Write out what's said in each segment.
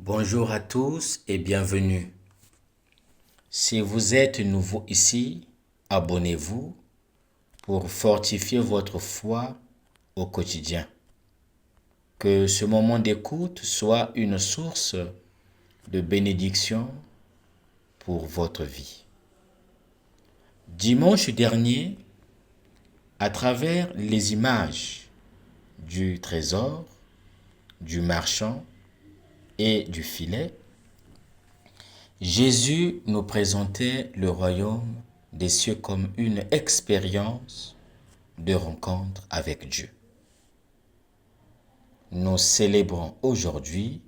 Bonjour à tous et bienvenue. Si vous êtes nouveau ici, abonnez-vous pour fortifier votre foi au quotidien. Que ce moment d'écoute soit une source de bénédiction pour votre vie. Dimanche dernier, à travers les images du trésor, du marchand et du filet, Jésus nous présentait le royaume des cieux comme une expérience de rencontre avec Dieu. Nous célébrons aujourd'hui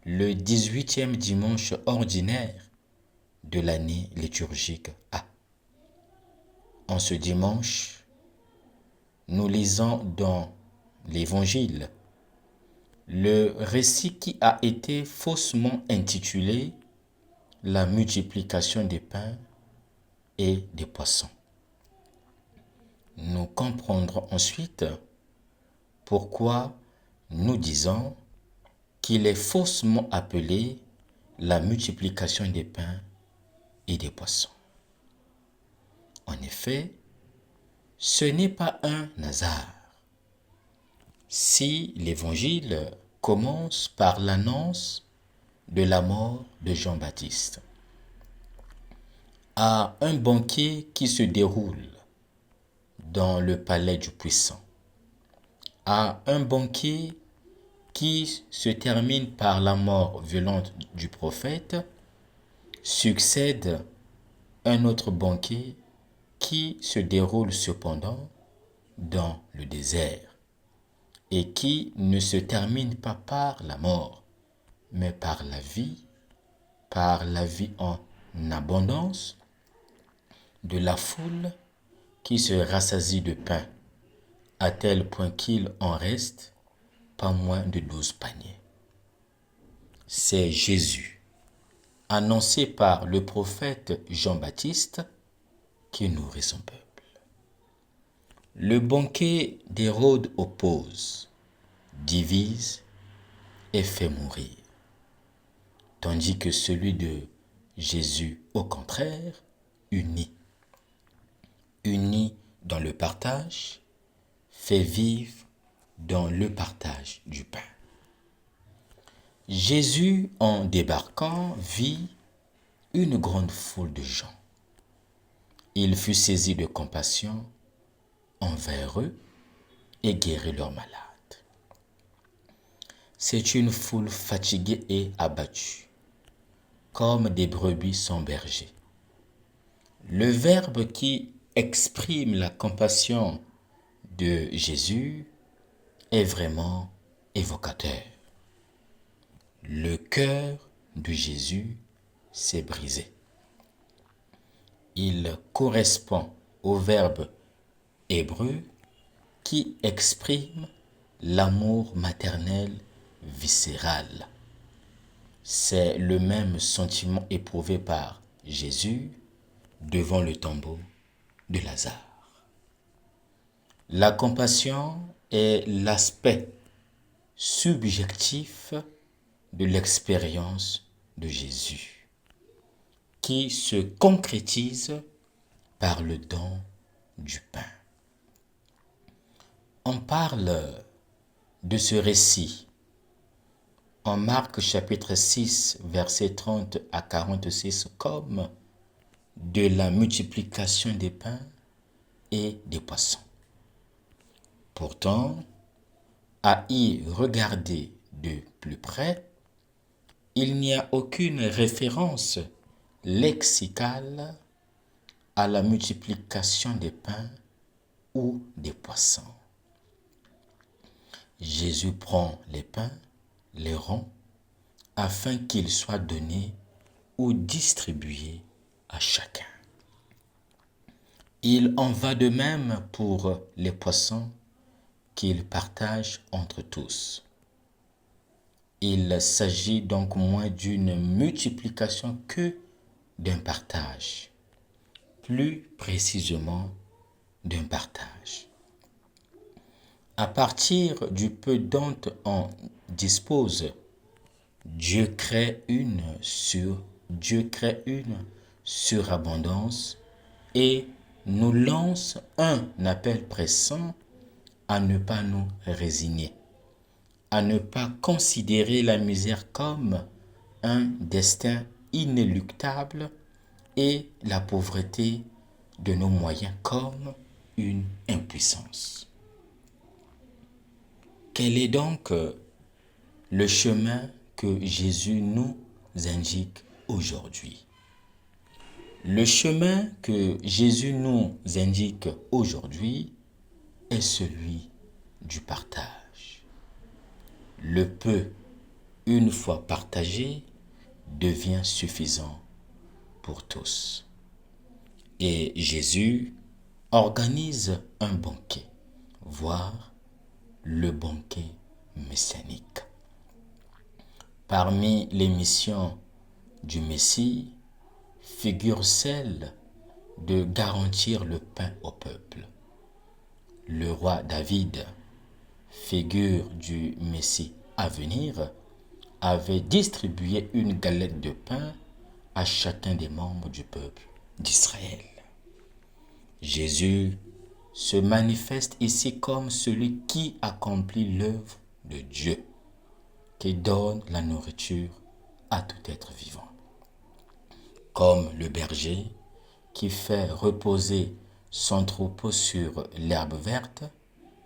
le 18e dimanche ordinaire de l'année liturgique A. En ce dimanche, nous lisons dans l'Évangile le récit qui a été faussement intitulé la multiplication des pains et des poissons. Nous comprendrons ensuite pourquoi nous disons qu'il est faussement appelé la multiplication des pains et des poissons. En effet, ce n'est pas un hasard si l'Évangile commence par l'annonce de la mort de Jean-Baptiste à un banquet qui se déroule dans le palais du Puissant, à un banquet qui se termine par la mort violente du prophète, succède un autre banquet qui se déroule cependant dans le désert et qui ne se termine pas par la mort, mais par la vie en abondance de la foule qui se rassasie de pain, à tel point qu'il en reste pas moins de 12 paniers. C'est Jésus, annoncé par le prophète Jean-Baptiste, qui nourrit son peuple. Le banquet d'Hérode oppose, divise et fait mourir, tandis que celui de Jésus, au contraire, unit. Unit dans le partage, fait vivre dans le partage du pain. Jésus, en débarquant, vit une grande foule de gens. Il fut saisi de compassion envers eux et guérit leurs malades. C'est une foule fatiguée et abattue, comme des brebis sans berger. Le verbe qui exprime la compassion de Jésus est vraiment évocateur. Le cœur de Jésus s'est brisé. Il correspond au verbe hébreu qui exprime l'amour maternel viscéral. C'est le même sentiment éprouvé par Jésus devant le tombeau de Lazare. La compassion est l'aspect subjectif de l'expérience de Jésus, qui se concrétise par le don du pain. On parle de ce récit en Marc chapitre 6, versets 30 à 46 comme de la multiplication des pains et des poissons. Pourtant, à y regarder de plus près, il n'y a aucune référence lexicale à la multiplication des pains ou des poissons. Jésus prend les pains, les rompt, afin qu'ils soient donnés ou distribués à chacun. Il en va de même pour les poissons qu'il partage entre tous. Il s'agit donc moins d'une multiplication que d'un partage, plus précisément d'un partage. À partir du peu dont on dispose, Dieu crée une surabondance et nous lance un appel pressant à ne pas nous résigner, à ne pas considérer la misère comme un destin inéluctable et la pauvreté de nos moyens comme une impuissance. Quel est donc le chemin que Jésus nous indique aujourd'hui? Le chemin que Jésus nous indique aujourd'hui est celui du partage. Le peu, une fois partagé, devient suffisant pour tous. Et Jésus organise un banquet, voire le banquet messianique. Parmi les missions du Messie figure celle de garantir le pain au peuple. Le roi David, figure du Messie à venir, avait distribué une galette de pain à chacun des membres du peuple d'Israël. Jésus se manifeste ici comme celui qui accomplit l'œuvre de Dieu, qui donne la nourriture à tout être vivant. Comme le berger qui fait reposer son troupeau sur l'herbe verte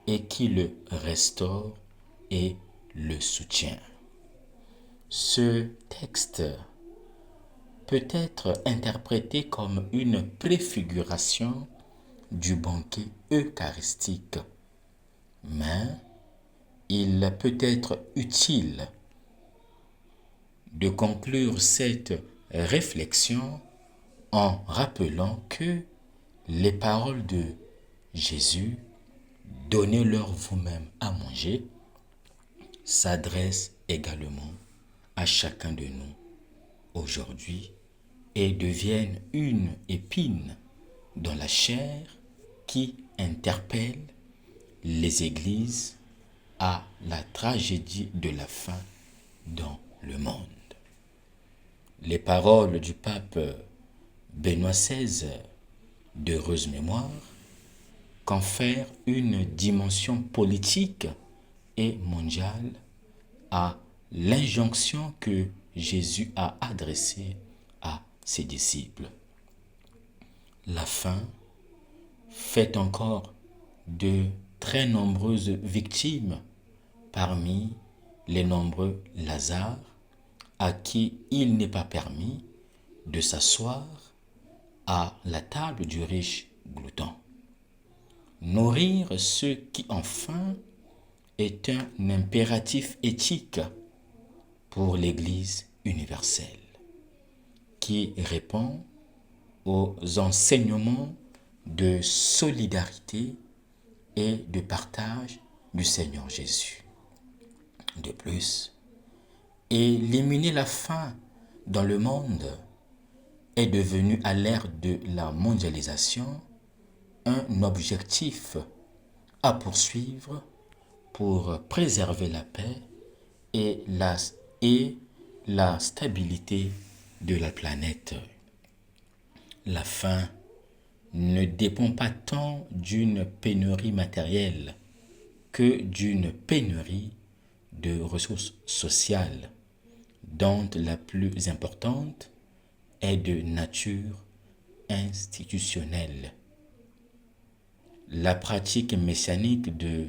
et qui le restaure et le soutient. Ce texte peut être interprété comme une préfiguration du banquet eucharistique, mais il peut être utile de conclure cette réflexion en rappelant que les paroles de Jésus, donnez-leur vous-même à manger, s'adressent également à chacun de nous aujourd'hui et deviennent une épine dans la chair qui interpelle les églises à la tragédie de la faim dans le monde. Les paroles du pape Benoît XVI, d'heureuse mémoire, confèrent une dimension politique et mondiale à l'injonction que Jésus a adressée à ses disciples. La faim fait encore de très nombreuses victimes parmi les nombreux Lazare à qui il n'est pas permis de s'asseoir à la table du riche glouton. Nourrir ceux qui ont faim est un impératif éthique pour l'Église universelle qui répond aux enseignements de solidarité et de partage du Seigneur Jésus. De plus, éliminer la faim dans le monde est devenu à l'ère de la mondialisation un objectif à poursuivre pour préserver la paix et la stabilité de la planète. La faim ne dépend pas tant d'une pénurie matérielle que d'une pénurie de ressources sociales, dont la plus importante est de nature institutionnelle. La pratique messianique de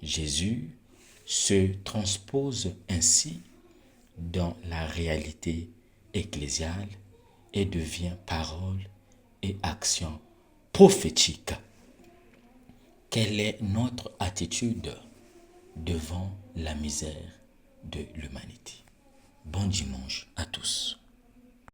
Jésus se transpose ainsi dans la réalité ecclésiale et devient parole et action prophétique. Quelle est notre attitude devant la misère de l'humanité? Bon dimanche à tous.